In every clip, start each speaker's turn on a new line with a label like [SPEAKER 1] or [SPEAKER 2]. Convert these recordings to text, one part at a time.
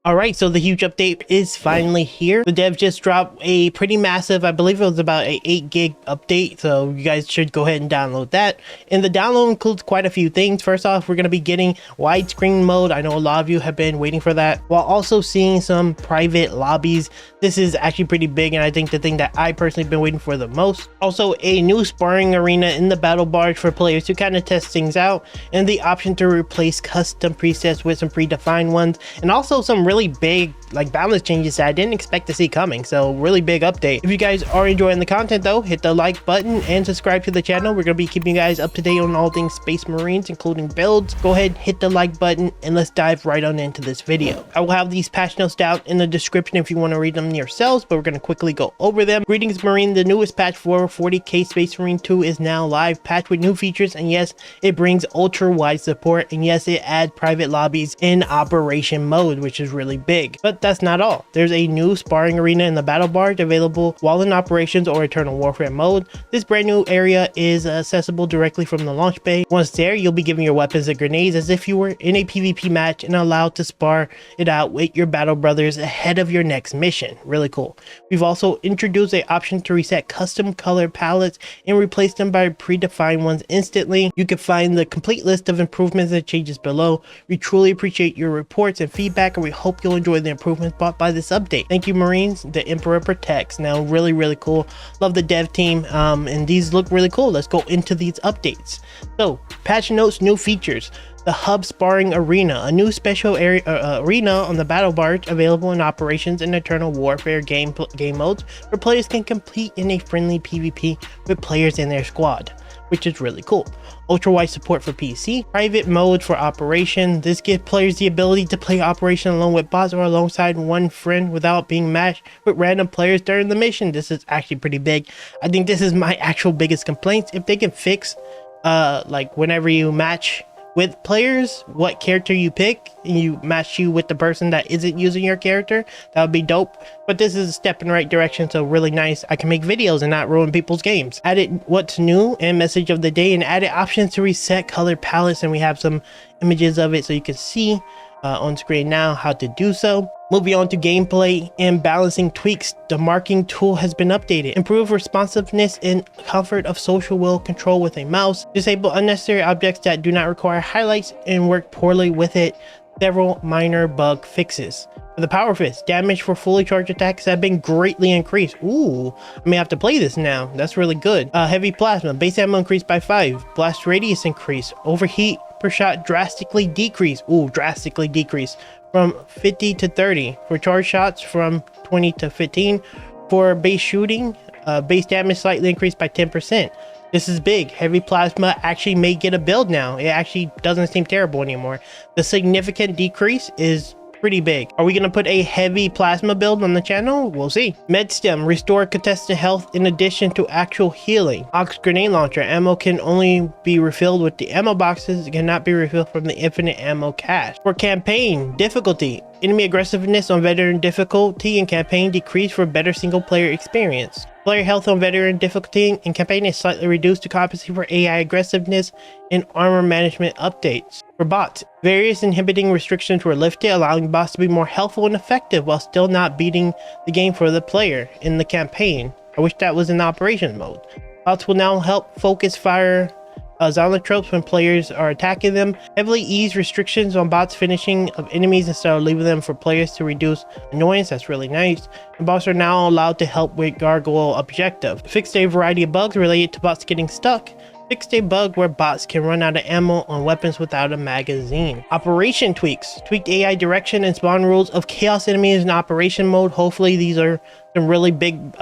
[SPEAKER 1] Alright, so the huge update is finally here. The dev just dropped a pretty massive, I believe it was about a 8 gig update, so you guys should go ahead and download that. And the download includes quite a few things. First off, we're going to be getting widescreen mode. I know a lot of you have been waiting for that, while also seeing some private lobbies. This is actually pretty big, and I think the thing that I personally been waiting for the most. Also, a new sparring arena in the battle barge for players to kind of test things out, and the option to replace custom presets with some predefined ones, and also some really big balance changes that I didn't expect to see coming. So really big update. If you guys are enjoying the content though, hit the like button and subscribe to the channel. We're gonna be keeping you guys up to date on all things Space Marines, including builds. Go ahead, hit the like button, and let's dive right on into this video. I will have these patch notes down in the description if you want to read them yourselves, but we're gonna quickly go over them. Greetings Marine, the newest patch for 40k Space Marine 2 is now live, patched with new features, and yes, it brings ultra wide support, and yes, it adds private lobbies in operation mode, which is really big. But that's not all. There's a new sparring arena in the battle barge available while in operations or eternal warfare mode. This brand new area is accessible directly from the launch bay. Once there, you'll be giving your weapons and grenades as if you were in a PvP match and allowed to spar it out with your battle brothers ahead of your next mission. Really cool. We've also introduced an option to reset custom color palettes and replace them by predefined ones instantly. You can find the complete list of improvements and changes below. We truly appreciate your reports and feedback, and we hope you'll enjoy the improvements brought by this update. Thank you, Marines. The Emperor protects. Now, really cool. Love the dev team, and these look really cool. Let's go into these updates. So, patch notes, new features. The Hub Sparring Arena, a new special area arena on the battle barge available in operations and eternal warfare game modes, where players can compete in a friendly PvP with players in their squad, which is really cool. Ultra wide support for PC, private mode for operation. This gives players the ability to play operation alone with bots or alongside one friend without being matched with random players during the mission. This is actually pretty big. I think this is my actual biggest complaints. If they can fix whenever you match with players, what character you pick, and you match you with the person that isn't using your character, that would be dope. But this is a step in the right direction, so really nice. I can make videos and not ruin people's games. Added what's new and message of the day, and added options to reset color palettes, and we have some images of it so you can see on screen now how to do so. Moving on to gameplay and balancing tweaks, the marking tool has been updated. Improve responsiveness and comfort of social wheel control with a mouse. Disable unnecessary objects that do not require highlights and work poorly with it. Several minor bug fixes. For the Power Fist, damage for fully charged attacks have been greatly increased. Ooh, I may have to play this now. That's really good. Heavy Plasma, base ammo increased by 5. Blast radius increased. Overheat per shot drastically decreased. Ooh, drastically decreased. From 50 to 30. For charge shots, from 20 to 15. For base shooting, base damage slightly increased by 10%. This is big. Heavy Plasma actually may get a build now. It actually doesn't seem terrible anymore. The significant decrease is pretty big. Are we going to put a Heavy Plasma build on the channel? We'll see. Medstem, restore contestant health in addition to actual healing. Ox grenade launcher, ammo can only be refilled with the ammo boxes. It cannot be refilled from the infinite ammo cache. For campaign difficulty, enemy aggressiveness on veteran difficulty and campaign decreased for better single player experience. Player health on veteran difficulty and campaign is slightly reduced to compensate for AI aggressiveness and armor management updates. For bots, various inhibiting restrictions were lifted, allowing bots to be more helpful and effective while still not beating the game for the player in the campaign. I wish that was in operations mode. Bots will now help focus fire Zolotropes when players are attacking them. Heavily ease restrictions on bots finishing of enemies instead of leaving them for players to reduce annoyance. That's really nice. And bots are now allowed to help with gargoyle objective. Fixed a variety of bugs related to bots getting stuck. Fixed a bug where bots can run out of ammo on weapons without a magazine. Operation tweaks. Tweaked AI direction and spawn rules of chaos enemies in operation mode. Hopefully these are some really big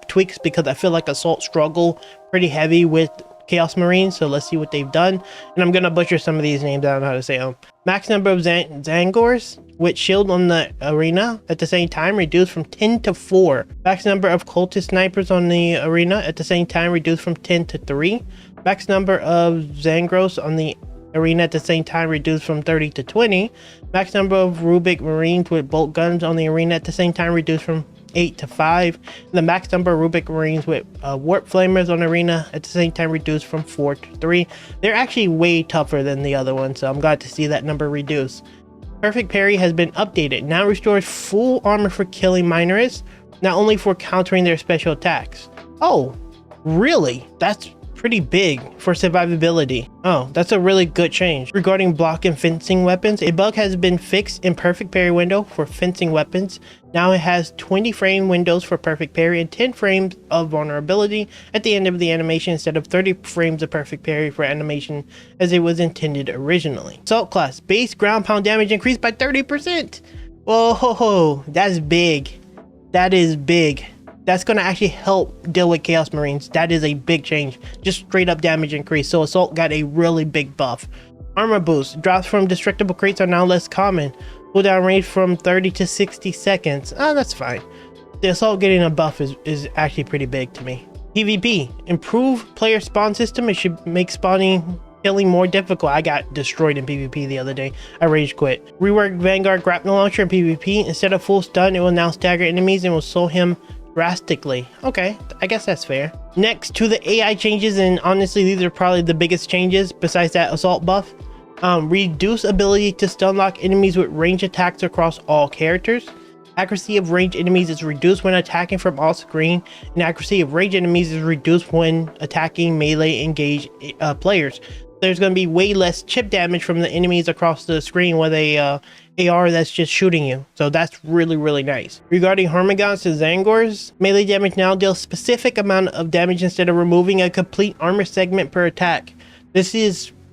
[SPEAKER 1] tweaks, because I feel like Assault struggle pretty heavy with Chaos Marines, so let's see what they've done. And I'm gonna butcher some of these names. I don't know how to say them. Max number of Zangors with shield on the arena at the same time reduced from 10 to 4. Max number of cultist snipers on the arena at the same time reduced from 10 to 3. Max number of Zangros on the arena at the same time reduced from 30 to 20. Max number of Rubik Marines with bolt guns on the arena at the same time reduced from 8 to 5. The max number of Rubik Marines with Warp Flamers on Arena at the same time reduced from 4 to 3. They're actually way tougher than the other one, so I'm glad to see that number reduce. Perfect Parry has been updated. Now restores full armor for killing minorists, not only for countering their special attacks. Oh, really? That's pretty big for survivability. Oh, that's a really good change. Regarding block and fencing weapons, a bug has been fixed in Perfect Parry window for fencing weapons. Now it has 20 frame windows for Perfect Parry and 10 frames of vulnerability at the end of the animation instead of 30 frames of Perfect Parry for animation as it was intended originally. Assault class, base ground pound damage increased by 30%. Whoa, that's big. That is big. That's going to actually help deal with Chaos Marines. That is a big change. Just straight up damage increase. So Assault got a really big buff. Armor boost. Drops from destructible crates are now less common. Cooldown range from 30 to 60 seconds. Oh, that's fine. The Assault getting a buff is actually pretty big to me. PvP. Improve player spawn system. It should make spawning killing more difficult. I got destroyed in PvP the other day. I rage quit. Rework Vanguard grappling launcher in PvP. Instead of full stun, it will now stagger enemies and will slow him drastically. Okay, I guess that's fair. Next to the AI changes, and honestly these are probably the biggest changes besides that Assault buff. Reduce ability to stun lock enemies with range attacks across all characters. Accuracy of ranged enemies is reduced when attacking from off screen, and accuracy of ranged enemies is reduced when attacking melee engaged players. There's going to be way less chip damage from the enemies across the screen with a AR that's just shooting you. So that's really nice. Regarding Hormagaunts and Zangors, melee damage now deals specific amount of damage instead of removing a complete armor segment per attack.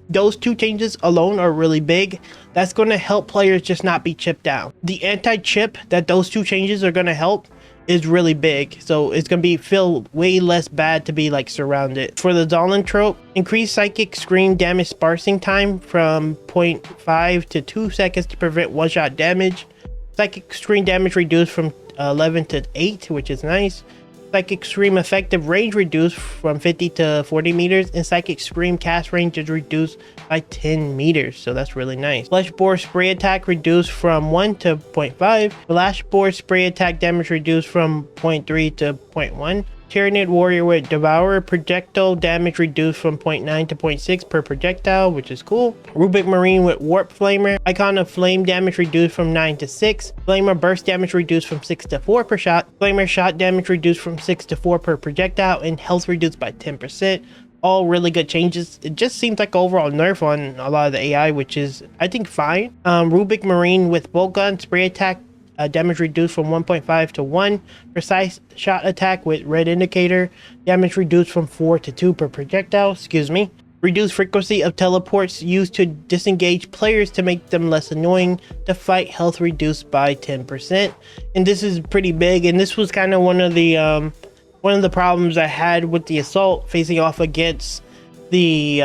[SPEAKER 1] Those two changes alone are really big. That's going to help players just not be chipped down. The anti-chip that those two changes are going to help is really big, so it's gonna feel way less bad to be like surrounded. For the Zolan trope, increase psychic scream damage sparsing time from 0.5 to 2 seconds to prevent one-shot damage. Psychic scream damage reduced from 11 to 8, which is nice. Psychic Scream effective range reduced from 50 to 40 meters, and Psychic Scream cast range is reduced by 10 meters, so that's really nice. Flesh Bore spray attack reduced from 1 to 0.5. Flash Bore spray attack damage reduced from 0.3 to 0.1. Tyranid Warrior with Devourer projectile damage reduced from 0.9 to 0.6 per projectile, which is cool. Rubik Marine with Warp Flamer. Icon of Flame damage reduced from 9 to 6. Flamer burst damage reduced from 6 to 4 per shot. Flamer shot damage reduced from 6 to 4 per projectile, and health reduced by 10%. All really good changes. It just seems like overall nerf on a lot of the AI, which is, I think, fine. Rubik Marine with Bolt Gun spray attack damage reduced from 1.5 to 1. Precise shot attack with red indicator. Damage reduced from 4 to 2 per projectile. Excuse me. Reduced frequency of teleports used to disengage players to make them less annoying to fight. Health reduced by 10%. And this is pretty big. And this was kind of one of the problems I had with the Assault facing off against the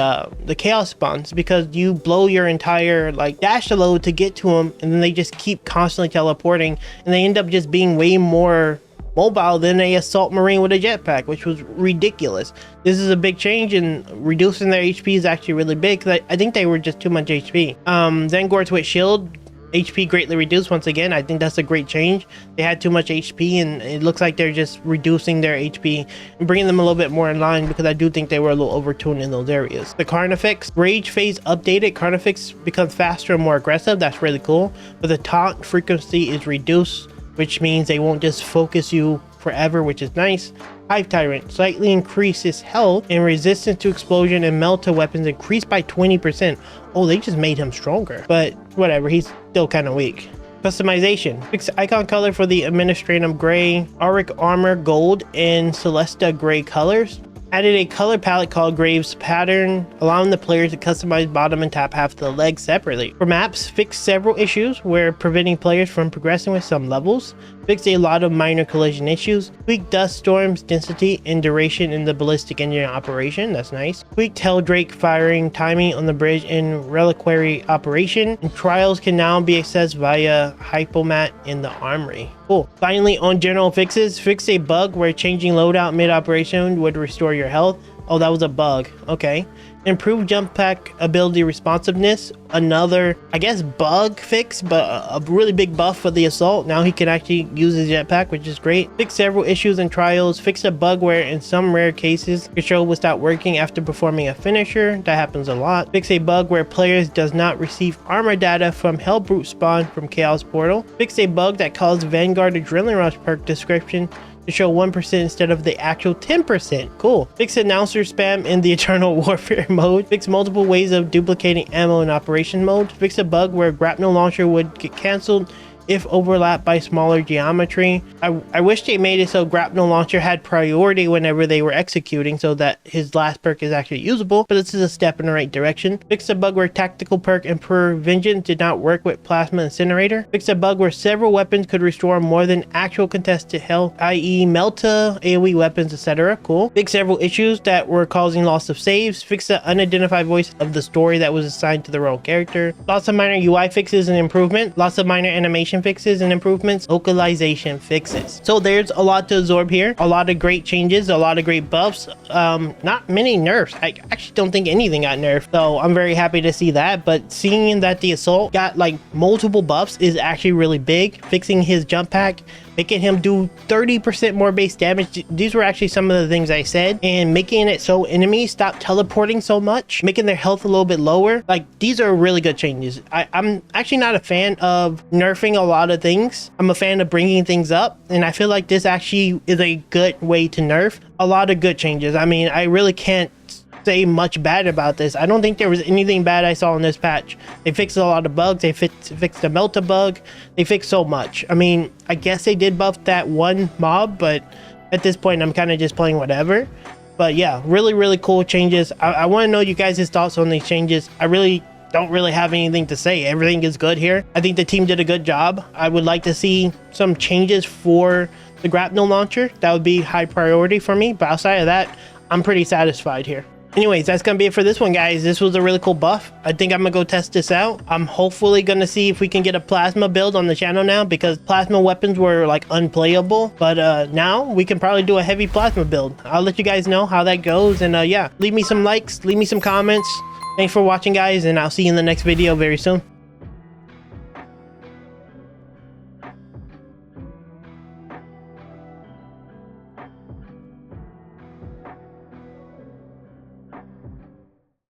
[SPEAKER 1] chaos spawns, because you blow your entire like dash load to get to them, and then they just keep constantly teleporting, and they end up just being way more mobile than a Assault Marine with a jetpack, which was ridiculous. This is a big change, and reducing their HP is actually really big, because I think they were just too much HP. Zangors with shield HP greatly reduced. Once again, I think that's a great change. They had too much HP, and it looks like they're just reducing their HP and bringing them a little bit more in line, because I do think they were a little overtuned in those areas. The Carnifex Rage phase updated. Carnifex becomes faster and more aggressive. That's really cool. But the taunt frequency is reduced, which means they won't just focus you forever, which is nice. Hive Tyrant slightly increases health and resistance to explosion, and melta weapons increased by 20%. Oh, they just made him stronger, but whatever, he's still kind of weak. Customization. Fix icon color for the Administratum Gray, Auric Armor Gold, and Celesta Gray colors. Added a color palette called Graves Pattern, allowing the players to customize bottom and top half of the legs separately. For maps, fixed several issues where preventing players from progressing with some levels. Fixed a lot of minor collision issues. Tweaked dust storms, density, and duration in the ballistic engine operation. That's nice. Tweaked Helldrake firing timing on the bridge and reliquary operation. And trials can now be accessed via Hypomat in the armory. Cool. Finally, on general fixes, fix a bug where changing loadout mid-operation would restore your health. Oh, that was a bug. Okay. Improved jump pack ability responsiveness, another, I guess, bug fix, but a really big buff for the assault. Now he can actually use his jetpack, which is great. Fix several issues and trials. Fixed a bug where in some rare cases control will stop working after performing a finisher. That happens a lot. Fix a bug where players does not receive armor data from Hellbrute spawn from Chaos Portal. Fix a bug that caused Vanguard Adrenaline Rush perk description to show 1% instead of the actual 10%. Cool. Fix announcer spam in the Eternal Warfare mode. Fix multiple ways of duplicating ammo in operation mode. Fix a bug where grapnel launcher would get cancelled if overlapped by smaller geometry. I wish they made it so grapnel launcher had priority whenever they were executing so that his last perk is actually usable, but this is a step in the right direction. Fix a bug where tactical perk Emperor Vengeance did not work with Plasma Incinerator. Fix a bug where several weapons could restore more than actual contested health, i.e. Melta, AoE weapons, etc. Cool. Fix several issues that were causing loss of saves. Fix the unidentified voice of the story that was assigned to the role character. Lots of minor UI fixes and improvement. Lots of minor animation fixes and improvements. Localization fixes. So there's a lot to absorb here. A lot of great changes, a lot of great buffs. Not many nerfs. I actually don't think anything got nerfed, so I'm very happy to see that. But seeing that the assault got like multiple buffs is actually really big. Fixing his jump pack, making him do 30% more base damage. These were actually some of the things I said, and making it so enemies stop teleporting so much, making their health a little bit lower. Like, these are really good changes. I'm actually not a fan of nerfing a lot of things. I'm a fan of bringing things up, and I feel like this actually is a good way to nerf a lot of good changes. I mean, I really can't say much bad about this. I don't think there was anything bad I saw in this patch. They fixed a lot of bugs. They fixed the Melta bug. They fixed so much. I mean, I guess they did buff that one mob, but at this point I'm kind of just playing whatever. But yeah, really cool changes. I want to know you guys' thoughts on these changes. I really don't really have anything to say. Everything is good here. I think the team did a good job. I would like to see some changes for the grapnel launcher. That would be high priority for me, but outside of that, I'm pretty satisfied here. Anyways, that's gonna be it for this one, guys. This was a really cool buff. I think I'm gonna go test this out. I'm hopefully gonna see if we can get a plasma build on the channel now, because plasma weapons were like unplayable, but now we can probably do a heavy plasma build. I'll let you guys know how that goes, and yeah, leave me some likes, leave me some comments. Thanks for watching, guys, and I'll see you in the next video very soon.